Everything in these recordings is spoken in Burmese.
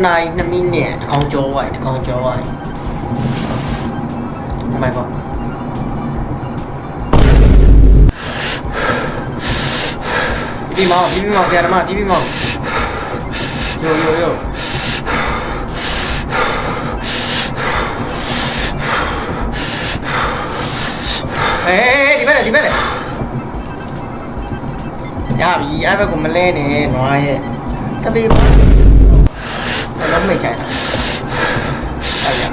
night 2 minute တကောင်ကြောဝိုင်းတကောင်ကြောဝိုင်း Oh my god ပြီးမောင်တရားဓမ္မပြီးမောင်ယိုဒီဘက်လေရပြီအဲ့ဘက်ကိုမလဲနဲ့နွားရဲ့စပီးပါအဲ့တော့မိတ်ခိုင်းတာအဲ့ရ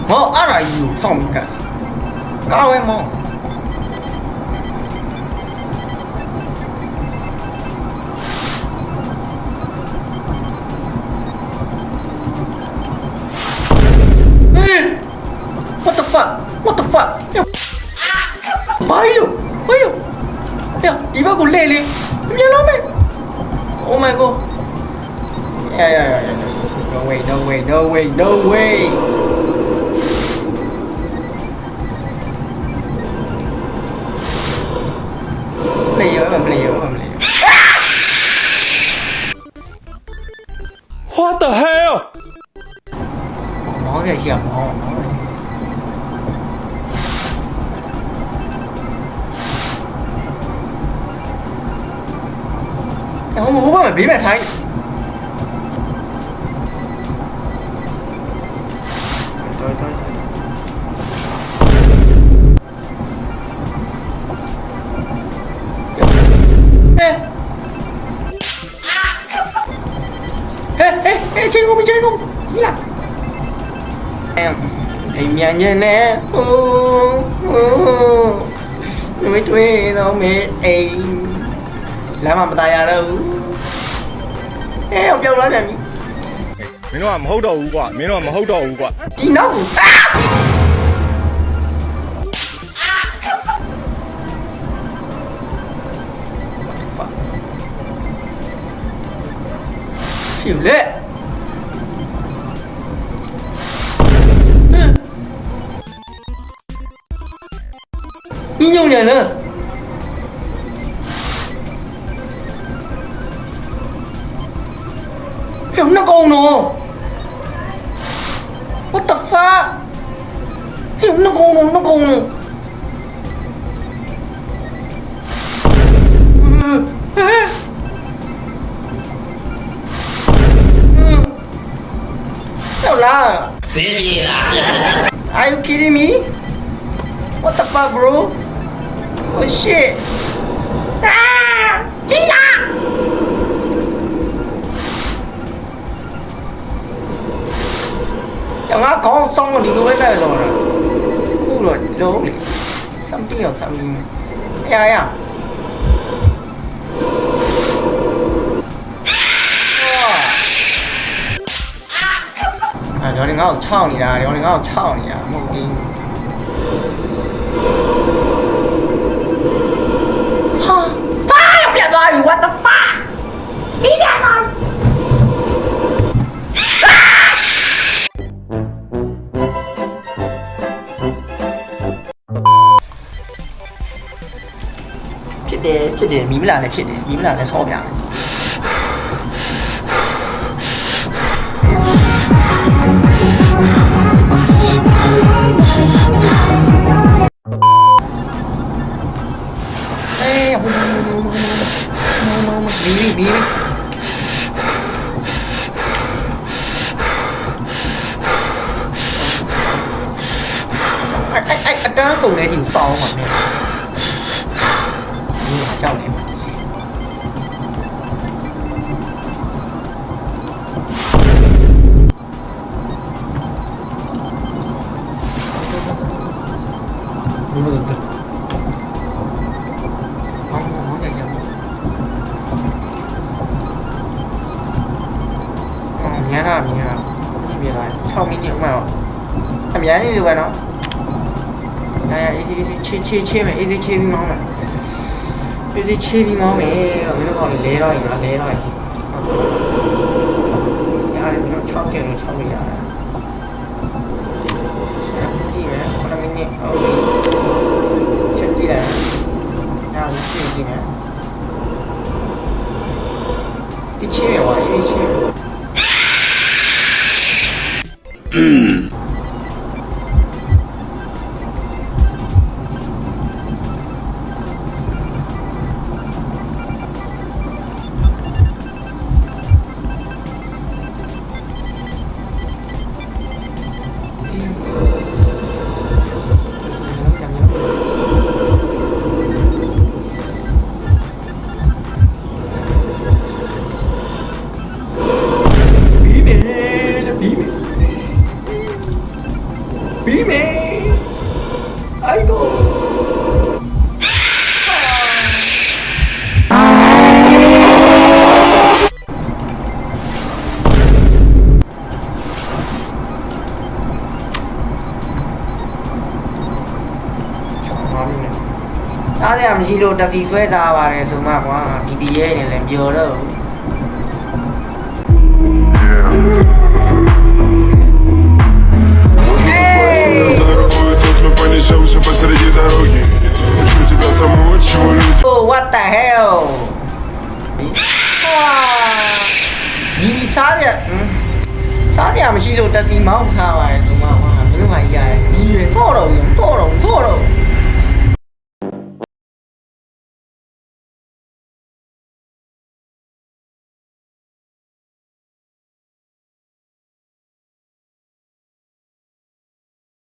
ဟောအဲ့ဒါယူစောင့်မိကကာဝဲမောင်What the fuck? Bayo. Yeah, di ba ko lele? Miyalo me. Oh my god. Yeah. No way. Play. What the hell? Nó cái gì nó. Không phải bí mẹ Thanh. Thôi. Ê, chơi không? Ý là em nhà nhân nè. Mới thuê đâu mẹ em. Làm mà tay à đâu. Ê, ông Châu nói làm gì? Mày nói mà hấu đầu quá, Chị nó. Chịu lệ. Đi nhau nhà nữa. Hiểu nó con nó. What the fuck? Hiểu nó con nó. Sao là? Are you kidding me? What the fuck, bro? Oh shit. Đi ra. Chẳng á có xong rồi thì đuôi về rồi. Khu rồi đâu đi. Something. À. À, đừng có chào你啦，冇驚。入邊來 ，what the fuck？ 邊邊來？ဖြစ်တယ်မီးမလာလည်းဖြစ်တယ်မီးမလာလည်းဆောပြမယ်မီးအဲ့အတန်းကုန်နေကြီးစောင်းပါနဲ့ကြောက်နေမှာမြန်းတာဒီပြလာ6မိနစ်ဥမာအများကြီးလိုပဲနော်ဒါရအေးချေမယ်အေးချေပြီးမောင်းမယ်အေးချေပြီးမောင်းမယ်မင်းတို့ကလဲတော့ရင်လဲတော့ရင်ရတယ်မင်းတို့6 ကျလို့6လို့ရတယ်ကြည့်မယ်9မိနစ်ဟုတ်ပြီချက်ကြည့်လိုက်ရအောင်ကြည့်မယ်ဒီချေးဝါဒီချေးစားရမရှိလို့တက်စီဆွဲသားပါတယ်ဆိုမှကွာဒီဒီရဲနေလည်းပြောတော့ Понесемся посреди дороги. Учу тебя тому, чего люди. Oh what the hell ဒီစားရမရှိလို့တက်စီမောင်းထားပါတယ်ဆိုမှကွာမင်းတို့ကကြီးရတယ်ဒီရတော့တော့